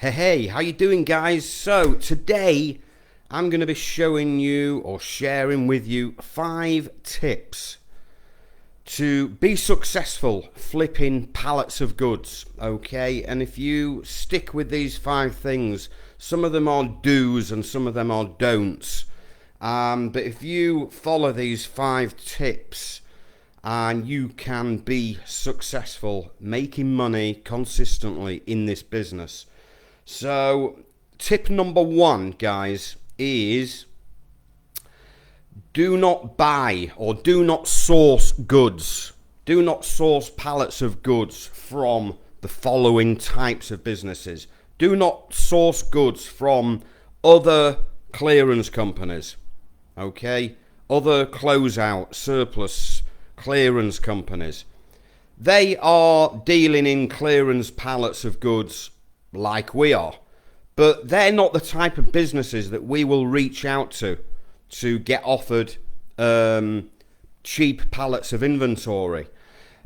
Hey, how you doing, guys? So today I'm going to be showing you or sharing with you 5 tips to be successful flipping pallets of goods. Okay, and if you stick with these 5 things, some of them are do's and some of them are don'ts, but if you follow these 5 tips, and you can be successful making money consistently in this business. So tip number 1, guys, is do not buy or do not source goods. Do not source pallets of goods from the following types of businesses. Do not source goods from other clearance companies, okay? Other closeout, surplus, clearance companies. They are dealing in clearance pallets of goods like we are, but they're not the type of businesses that we will reach out to get offered cheap pallets of inventory,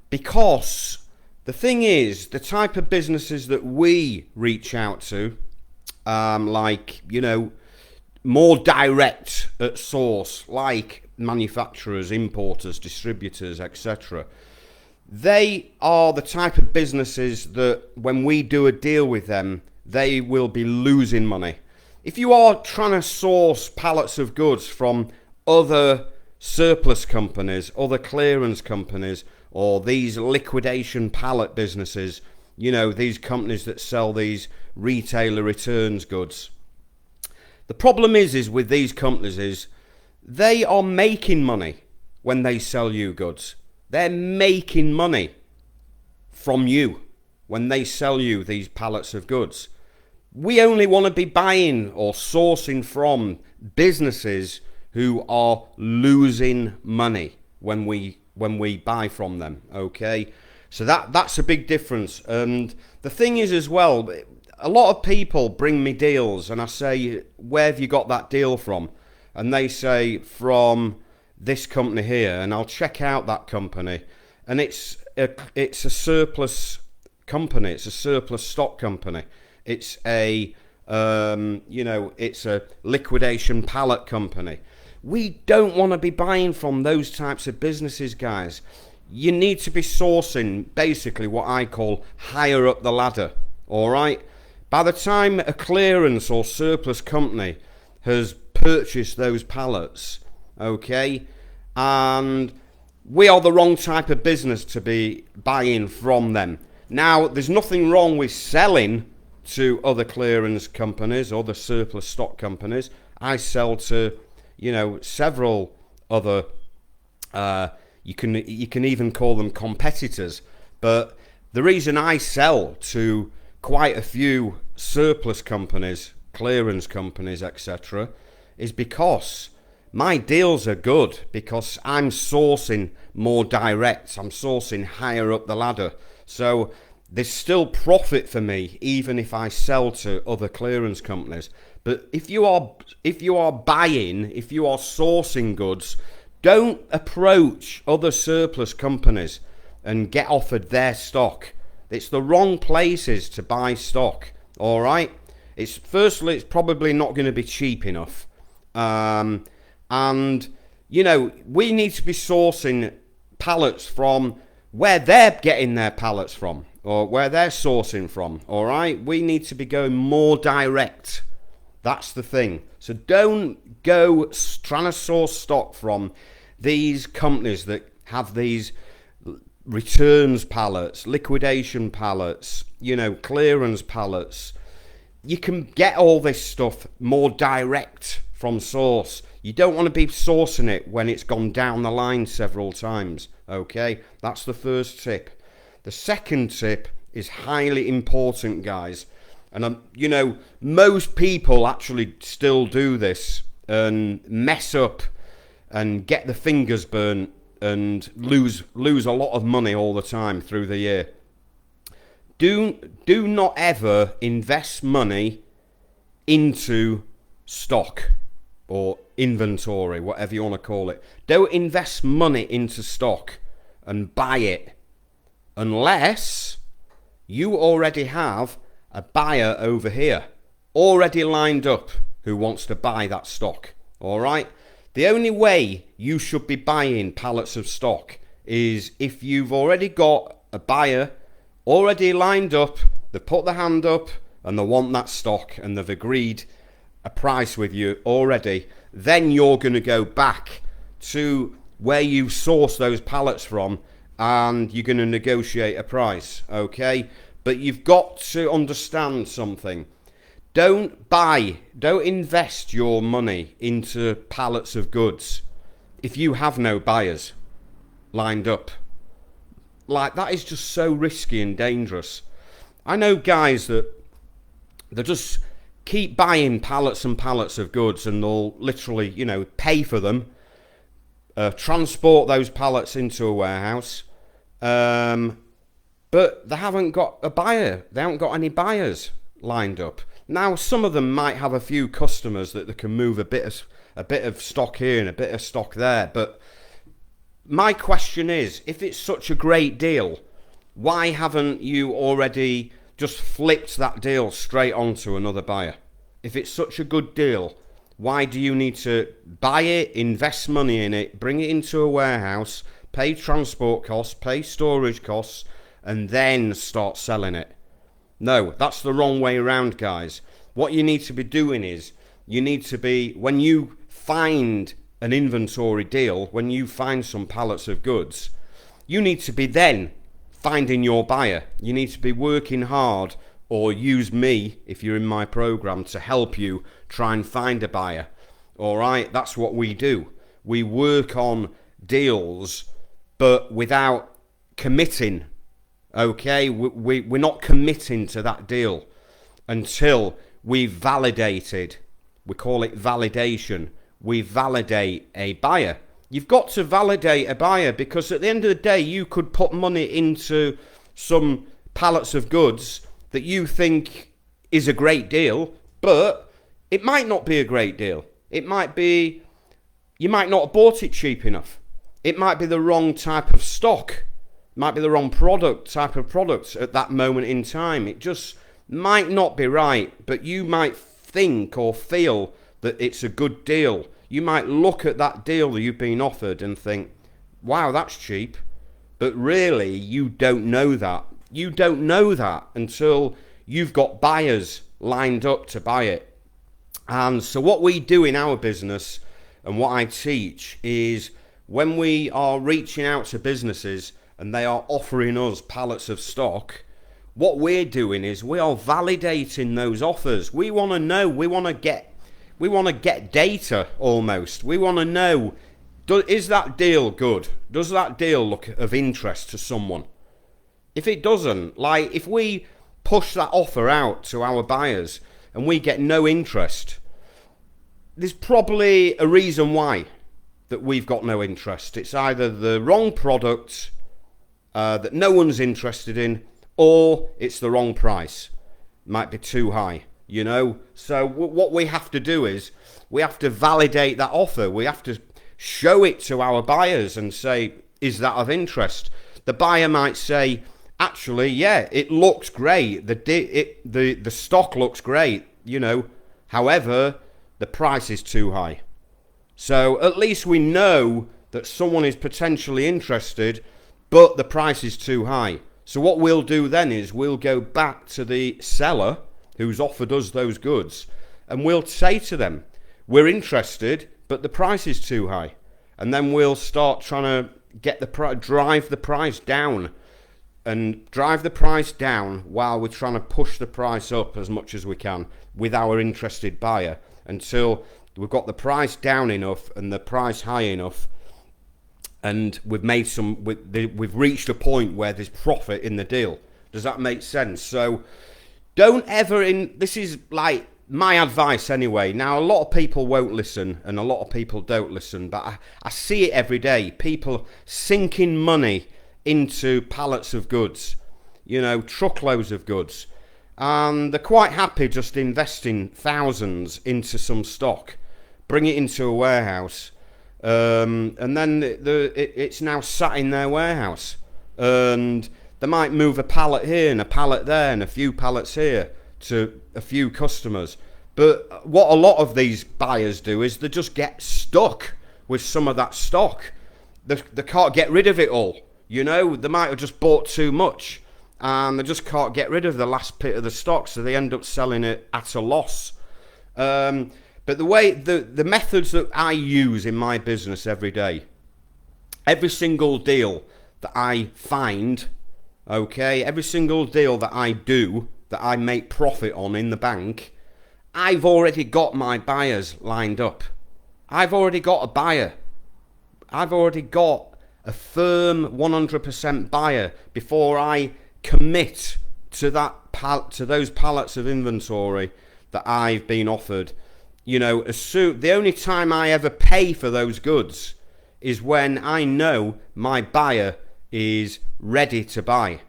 because the thing is, the type of businesses that we reach out to, more direct at source, like manufacturers, importers, distributors, etc. They are the type of businesses that when we do a deal with them, they will be losing money. If you are trying to source pallets of goods from other surplus companies, other clearance companies, or these liquidation pallet businesses, these companies that sell these retailer returns goods. The problem is with these companies is they are making money when they sell you goods. They're making money from you when they sell you these pallets of goods. We only want to be buying or sourcing from businesses who are losing money when we buy from them, okay? So that's a big difference. And the thing is as well, a lot of people bring me deals and I say, where have you got that deal from? And they say, from this company here, and I'll check out that company, and it's a surplus company, it's a surplus stock company, it's a it's a liquidation pallet company. We don't want to be buying from those types of businesses, guys. You need to be sourcing basically what I call higher up the ladder. All right, by the time a clearance or surplus company has purchased those pallets, okay, and we are the wrong type of business to be buying from them. Now, there's nothing wrong with selling to other clearance companies, other surplus stock companies. I sell to, several other, you can even call them competitors. But the reason I sell to quite a few surplus companies, clearance companies, etc., is because my deals are good, because I'm sourcing more direct, I'm sourcing higher up the ladder. So there's still profit for me even if I sell to other clearance companies. But if you are buying, if you are sourcing goods, don't approach other surplus companies and get offered their stock. It's the wrong places to buy stock, all right? It's probably not going to be cheap enough. And, we need to be sourcing pallets from where they're getting their pallets from, or where they're sourcing from, all right? We need to be going more direct. That's the thing. So don't go trying to source stock from these companies that have these returns pallets, liquidation pallets, clearance pallets. You can get all this stuff more direct from source. You don't want to be sourcing it when it's gone down the line several times, okay? That's the first tip. The second tip is highly important, guys. And, most people actually still do this and mess up and get the fingers burnt and lose a lot of money all the time through the year. Do not ever invest money into stock or inventory, whatever you want to call it. Don't invest money into stock and buy it unless you already have a buyer over here already lined up who wants to buy that stock. All right. The only way you should be buying pallets of stock is if you've already got a buyer already lined up, they've put their hand up and they want that stock and they've agreed a price with you already. Then you're going to go back to where you source those pallets from and you're going to negotiate a price, okay? But you've got to understand something. Don't invest your money into pallets of goods if you have no buyers lined up. Like, that is just so risky and dangerous. I know guys that they just keep buying pallets and pallets of goods and they'll literally, pay for them, transport those pallets into a warehouse, but they haven't got a buyer. They haven't got any buyers lined up. Now, some of them might have a few customers that they can move a bit of stock here and a bit of stock there. But my question is, if it's such a great deal, why haven't you already just flipped that deal straight onto another buyer? If it's such a good deal, why do you need to buy it, invest money in it, bring it into a warehouse, pay transport costs, pay storage costs, and then start selling it? No, that's the wrong way around, guys. What you need to be doing is, when you find an inventory deal, when you find some pallets of goods, you need to be then finding your buyer. You need to be working hard, or use me, if you're in my program, to help you try and find a buyer. All right, that's what we do. We work on deals, but without committing. Okay, we're not committing to that deal until we've validated. We call it validation. We validate a buyer. You've got to validate a buyer, because at the end of the day, you could put money into some pallets of goods that you think is a great deal, but it might not be a great deal. It might be, you might not have bought it cheap enough. It might be the wrong type of stock. Might be the wrong type of product at that moment in time. It just might not be right, but you might think or feel that it's a good deal. You might look at that deal that you've been offered and think, wow, that's cheap. But really, you don't know that. You don't know that until you've got buyers lined up to buy it. And so what we do in our business, and what I teach, is when we are reaching out to businesses and they are offering us pallets of stock, what we're doing is we are validating those offers. We want to know, we want to get data almost. We want to know, is that deal good? Does that deal look of interest to someone? If it doesn't, like if we push that offer out to our buyers and we get no interest, there's probably a reason why that we've got no interest. It's either the wrong product that no one's interested in, or it's the wrong price. Might be too high, So what we have to do is we have to validate that offer. We have to show it to our buyers and say, is that of interest? The buyer might say, actually, yeah, it looks great. The stock looks great, However, the price is too high. So at least we know that someone is potentially interested, but the price is too high. So what we'll do then is we'll go back to the seller who's offered us those goods, and we'll say to them, we're interested, but the price is too high. And then we'll start trying to drive the price down while we're trying to push the price up as much as we can with our interested buyer, until we've got the price down enough and the price high enough, and we've reached a point where there's profit in the deal. Does that make sense? So don't ever, this is like my advice anyway. Now, a lot of people won't listen and a lot of people don't listen, but I see it every day. People sinking money into pallets of goods, truckloads of goods. And they're quite happy just investing thousands into some stock, bring it into a warehouse, and then it's now sat in their warehouse. And they might move a pallet here and a pallet there and a few pallets here. to a few customers. But what a lot of these buyers do is they just get stuck with some of that stock. They can't get rid of it all. You know, they might have just bought too much and they just can't get rid of the last bit of the stock, so they end up selling it at a loss. But the methods that I use in my business every day, every single deal that I find, okay, every single deal that I do, that I make profit on in the bank, I've already got my buyers lined up. I've already got a buyer. I've already got a firm 100% buyer before I commit to to those pallets of inventory that I've been offered. You know, the only time I ever pay for those goods is when I know my buyer is ready to buy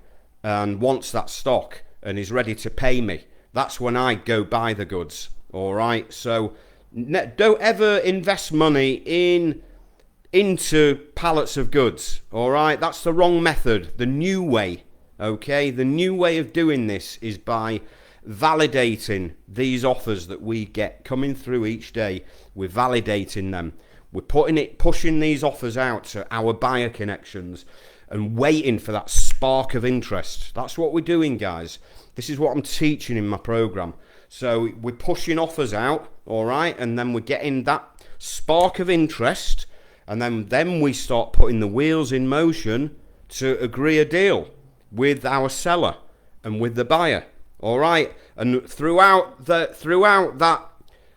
and wants that stock and is ready to pay me. That's when I go buy the goods. All right. So don't ever invest money into pallets of goods. All right. That's the wrong method. The new way. Okay. The new way of doing this is by validating these offers that we get coming through each day. We're validating them. We're pushing these offers out to our buyer connections and waiting for that spark of interest. That's what we're doing, guys. This is what I'm teaching in my program. So we're pushing offers out, all right, and then we're getting that spark of interest, and then we start putting the wheels in motion to agree a deal with our seller and with the buyer, all right. And throughout that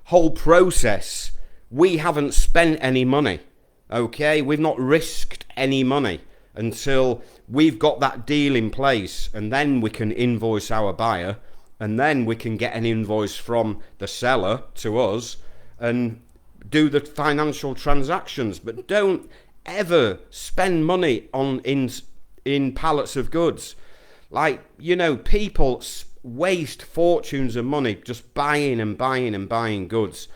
whole process, we haven't spent any money, okay? We've not risked any money until we've got that deal in place, and then we can invoice our buyer, and then we can get an invoice from the seller to us and do the financial transactions. But don't ever spend money in pallets of goods. Like, you know, people waste fortunes of money just buying and buying and buying goods.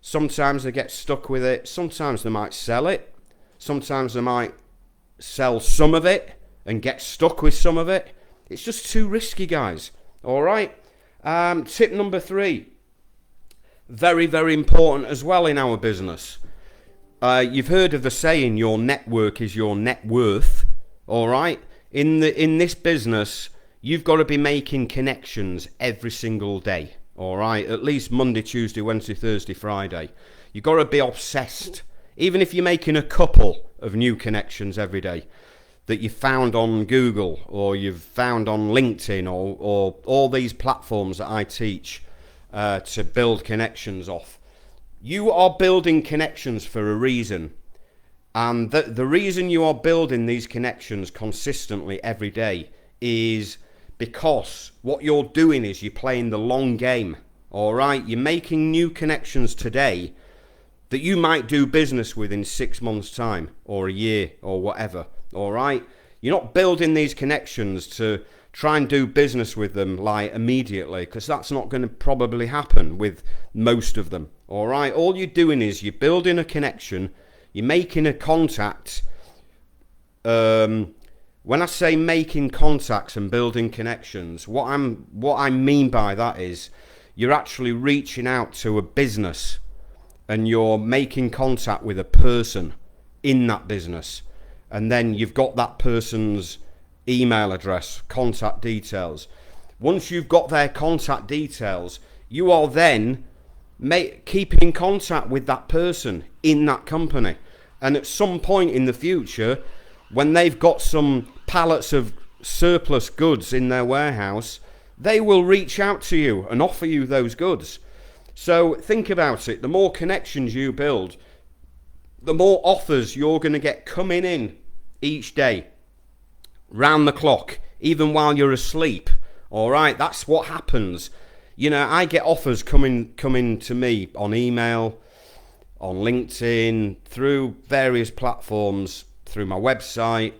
Sometimes they get stuck with it. Sometimes they might sell it. Sometimes they might sell some of it and get stuck with some of it. It's just too risky, guys. All right. Tip number 3. Very, very important as well in our business. You've heard of the saying, your network is your net worth. All right. In this business, you've got to be making connections every single day. All right, at least Monday, Tuesday, Wednesday, Thursday, Friday. You've got to be obsessed. Even if you're making a couple of new connections every day that you found on Google or you've found on LinkedIn or all these platforms that I teach to build connections off. You are building connections for a reason. And the reason you are building these connections consistently every day is because what you're doing is you're playing the long game, all right? You're making new connections today that you might do business with in 6 months' time or a year or whatever, all right? You're not building these connections to try and do business with them like immediately, because that's not going to probably happen with most of them, all right? All you're doing is you're building a connection, you're making a contact. When I say making contacts and building connections, what I mean by that is you're actually reaching out to a business and you're making contact with a person in that business, and then you've got that person's email address, contact details. Once you've got their contact details, you are then keeping in contact with that person in that company, and at some point in the future, when they've got some pallets of surplus goods in their warehouse, they will reach out to you and offer you those goods. So think about it. The more connections you build, the more offers you're going to get coming in each day, round the clock, even while you're asleep. All right, that's what happens. You know, I get offers coming to me on email, on LinkedIn, through various platforms, through my website,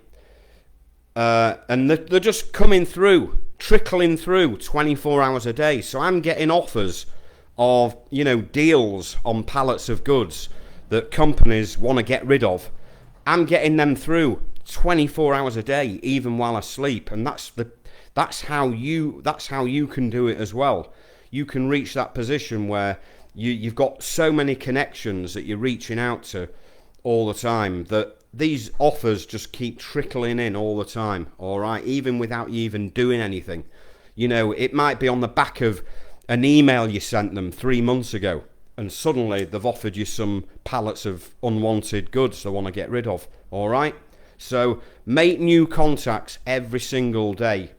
and they're just coming through, trickling through 24 hours a day. So I'm getting offers of, you know, deals on pallets of goods that companies want to get rid of. I'm getting them through 24 hours a day, even while I sleep, and that's That's how you can do it as well. You can reach that position where you've got so many connections that you're reaching out to all the time, that these offers just keep trickling in all the time, all right, even without you even doing anything. You know, it might be on the back of an email you sent them 3 months ago, and suddenly they've offered you some pallets of unwanted goods they want to get rid of, all right? So make new contacts every single day.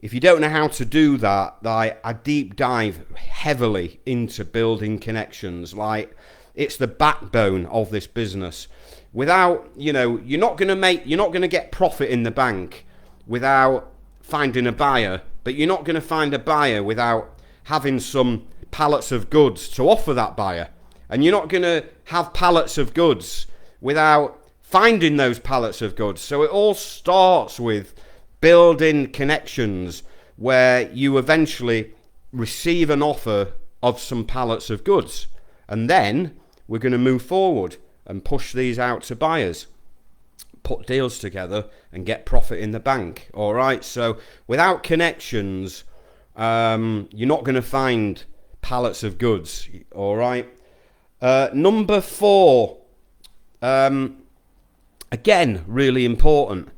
If you don't know how to do that, I deep dive heavily into building connections. Like, it's the backbone of this business. Without, you know, you're not going to get profit in the bank without finding a buyer, but you're not going to find a buyer without having some pallets of goods to offer that buyer. And you're not going to have pallets of goods without finding those pallets of goods. So it all starts with building connections where you eventually receive an offer of some pallets of goods. And then we're going to move forward and push these out to buyers, put deals together and get profit in the bank. All right. So without connections, you're not going to find pallets of goods. All right. Number 4, again, really important.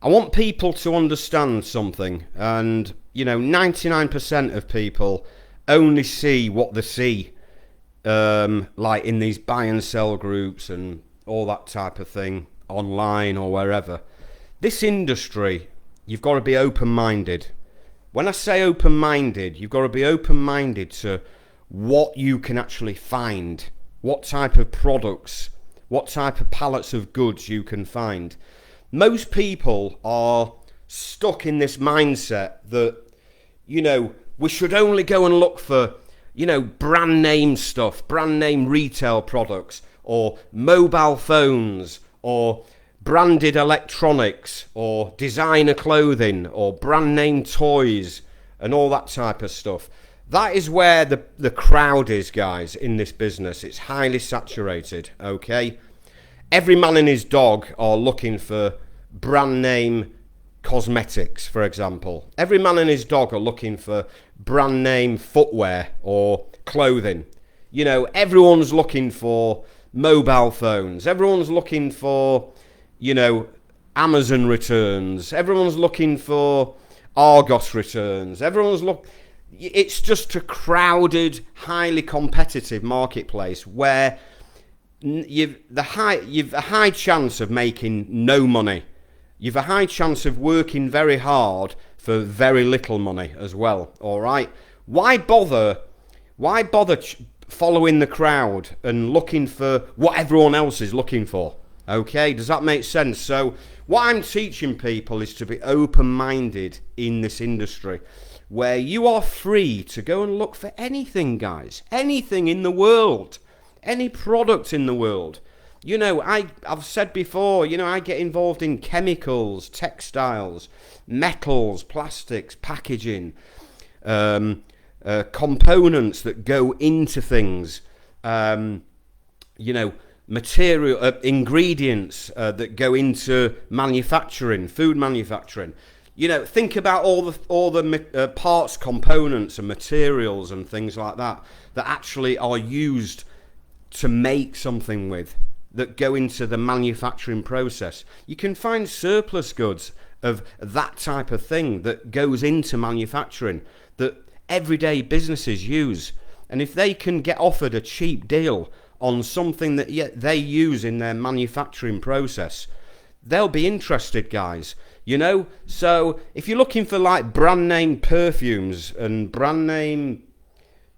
I want people to understand something, and, you know, 99% of people only see what they see, like in these buy and sell groups and all that type of thing, online or wherever. This industry, you've got to be open-minded. When I say open-minded, you've got to be open-minded to what you can actually find, what type of products, what type of pallets of goods you can find. Most people are stuck in this mindset that, you know, we should only go and look for, you know, brand name stuff, brand name retail products, or mobile phones, or branded electronics, or designer clothing, or brand name toys, and all that type of stuff. That is where the crowd is, guys, in this business. It's highly saturated, okay? Every man and his dog are looking for brand name cosmetics, for example. Every man and his dog are looking for brand name footwear or clothing. You know, everyone's looking for mobile phones. Everyone's looking for, you know, Amazon returns. Everyone's looking for Argos returns. It's just a crowded, highly competitive marketplace where you've a high chance of making no money. You've a high chance of working very hard for very little money as well. All right. Why bother following the crowd and looking for what everyone else is looking for? Okay. Does that make sense? So what I'm teaching people is to be open-minded in this industry, where you are free to go and look for anything, guys. Anything in the world. Any product in the world. You know, I've said before, you know, I get involved in chemicals, textiles, metals, plastics, packaging, components that go into things, you know, material, ingredients that go into manufacturing, food manufacturing. You know, think about all the parts, components and materials and things like that actually are used to make something with, that go into the manufacturing process. You can find surplus goods of that type of thing that goes into manufacturing that everyday businesses use. And if they can get offered a cheap deal on something that they use in their manufacturing process, they'll be interested, guys. You know, so if you're looking for like brand name perfumes and brand name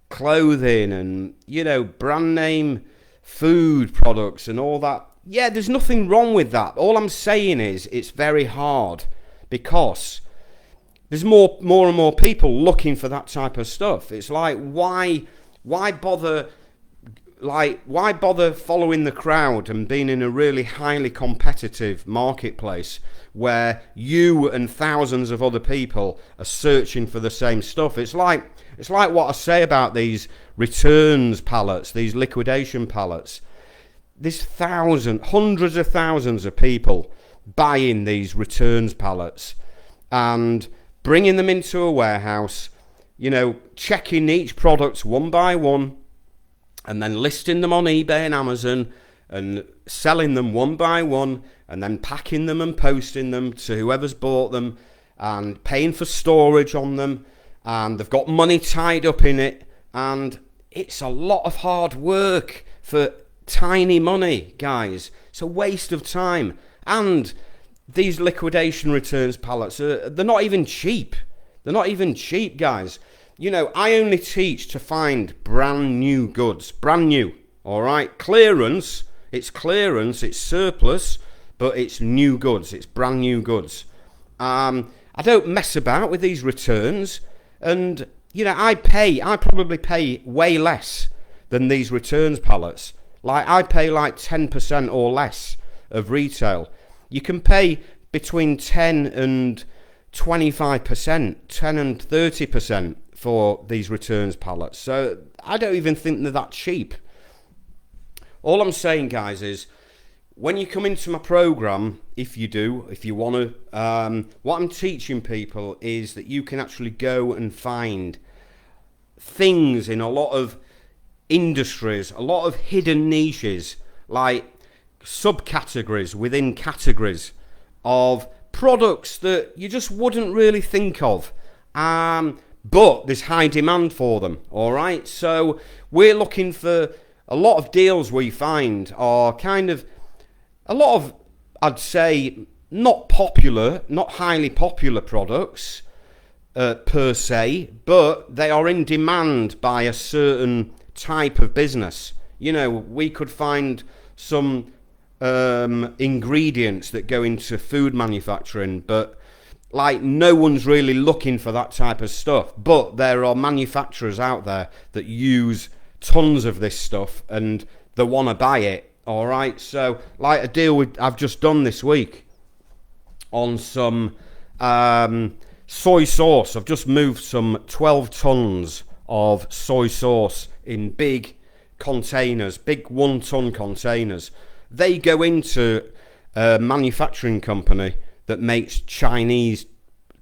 clothing and, you know, brand name food products and all that, yeah, there's nothing wrong with that. All I'm saying is it's very hard because there's more and more people looking for that type of stuff. It's like, why bother following the crowd and being in a really highly competitive marketplace where you and thousands of other people are searching for the same stuff? It's like what I say about these returns pallets, these liquidation pallets. There's hundreds of thousands of people buying these returns pallets, and bringing them into a warehouse, checking each product one by one, and then listing them on eBay and Amazon and selling them one by one, and then packing them and posting them to whoever's bought them and paying for storage on them, and they've got money tied up in it, and it's a lot of hard work for tiny money, guys. It's a waste of time. And these liquidation returns pallets, they're not even cheap. They're not even cheap, guys. I only teach to find brand new goods. Brand new, all right? Clearance, it's surplus, but it's new goods. It's brand new goods. I don't mess about with these returns. And, I probably pay way less than these returns pallets. Like, I pay like 10% or less of retail. You can pay between 10 and 25%, 10 and 30% for these returns pallets. So I don't even think they're that cheap. All I'm saying, guys, is when you come into my program, if you want to, what I'm teaching people is that you can actually go and find things in a lot of industries, a lot of hidden niches, like subcategories within categories of products that you just wouldn't really think of, but there's high demand for them. All right, so we're looking for a lot of deals we find are kind of a lot of, I'd say, not highly popular products per se, but they are in demand by a certain type of business. We could find some ingredients that go into food manufacturing, but like no one's really looking for that type of stuff. But there are manufacturers out there that use tons of this stuff and they want to buy it. All right, so like a deal I've just done this week on some soy sauce. I've just moved some 12 tons of soy sauce in big containers, big 1-ton containers. They go into a manufacturing company that makes Chinese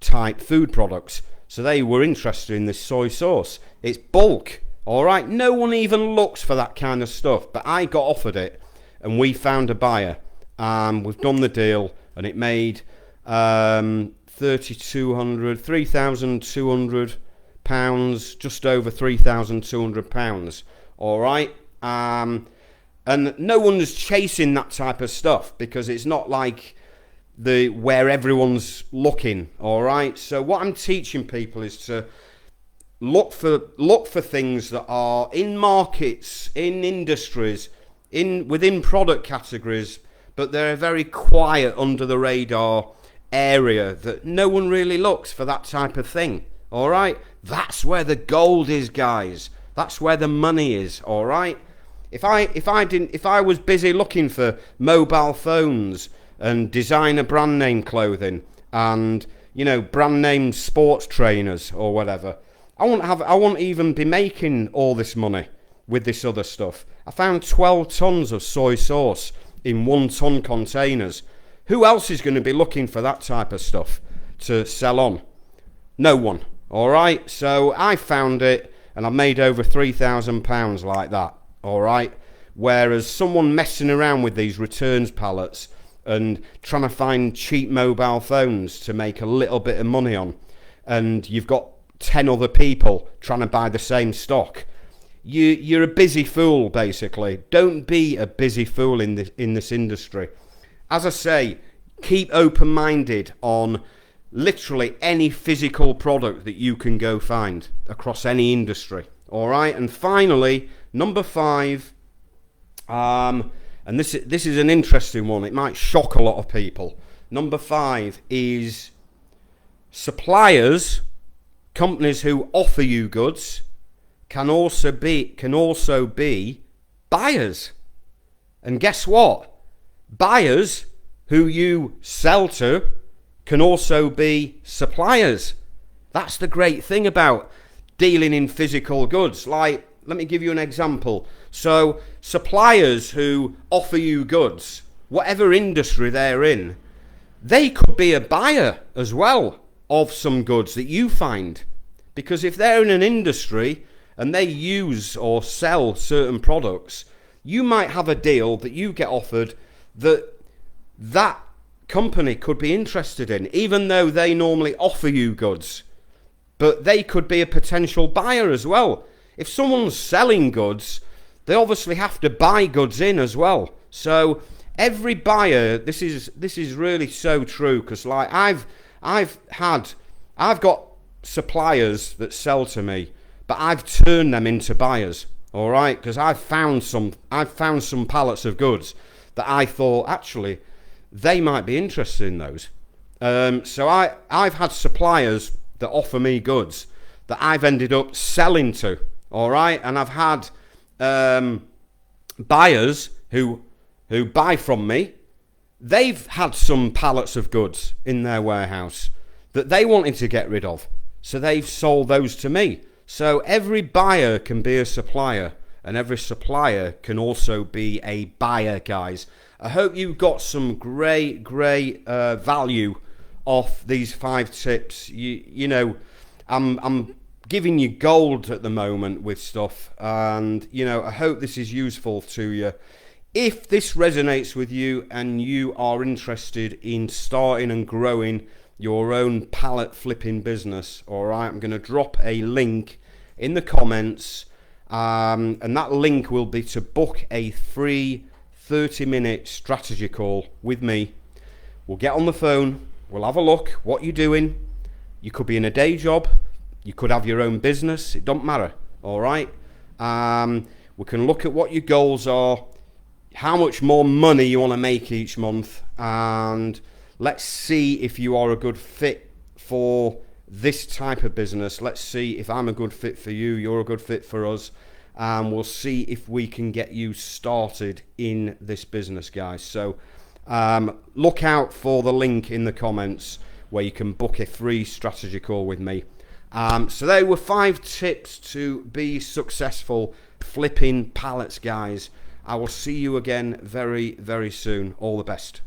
type food products. So they were interested in this soy sauce. It's bulk, all right? No one even looks for that kind of stuff, but I got offered it and we found a buyer. We've done the deal and it made £3,200, just over £3,200, all right? And no one's chasing that type of stuff because it's not like where everyone's looking, all right? So what I'm teaching people is to look for things that are in markets, in industries, within product categories, but they're a very quiet, under the radar area that no one really looks for that type of thing, all right? That's where the gold is, guys. That's where the money is, all right? If I was busy looking for mobile phones and designer brand name clothing and brand name sports trainers or whatever, I won't even be making all this money with this other stuff. I found 12 tons of soy sauce in 1-ton containers. Who else is going to be looking for that type of stuff to sell on? No one. All right. So I found it and I made over £3,000 like that. All right. Whereas someone messing around with these returns pallets and trying to find cheap mobile phones to make a little bit of money on, and you've got 10 other people trying to buy the same stock, you're a busy fool, basically. Don't be a busy fool in this industry. As I say, keep open-minded on literally any physical product that you can go find across any industry. All right. And finally, number 5, and this is an interesting one. It might shock a lot of people. Number 5 is suppliers, companies who offer you goods, can also be buyers. And guess what? Buyers who you sell to can also be suppliers. That's the great thing about dealing in physical goods. Like, let me give you an example. So suppliers who offer you goods, whatever industry they're in, they could be a buyer as well. of some goods that you find. Because if they're in an industry and they use or sell certain products, you might have a deal that you get offered that company could be interested in, even though they normally offer you goods. But they could be a potential buyer as well. If someone's selling goods, they obviously have to buy goods in as well. So every buyer, this is really so true, because like I've got suppliers that sell to me, but I've turned them into buyers. All right, because I've found some pallets of goods that I thought actually they might be interested in those. So I've had suppliers that offer me goods that I've ended up selling to. All right, and I've had buyers who buy from me. They've had some pallets of goods in their warehouse that they wanted to get rid of, so they've sold those to me. So every buyer can be a supplier, and every supplier can also be a buyer, guys. I hope you got some great value off these 5 tips. You know, I'm giving you gold at the moment with stuff, and you know, I hope this is useful to you. If this resonates with you and you are interested in starting and growing your own pallet flipping business, all right, I'm going to drop a link in the comments, and that link will be to book a free 30-minute strategy call with me. We'll get on the phone, we'll have a look what you're doing. You could be in a day job, you could have your own business, it don't matter, all right. We can look at what your goals are, how much more money you want to make each month, and let's see if you are a good fit for this type of business. Let's see if I'm a good fit for you, you're a good fit for us, and we'll see if we can get you started in this business, guys. So look out for the link in the comments where you can book a free strategy call with me. So there were 5 tips to be successful flipping pallets, guys. I will see you again very, very soon. All the best.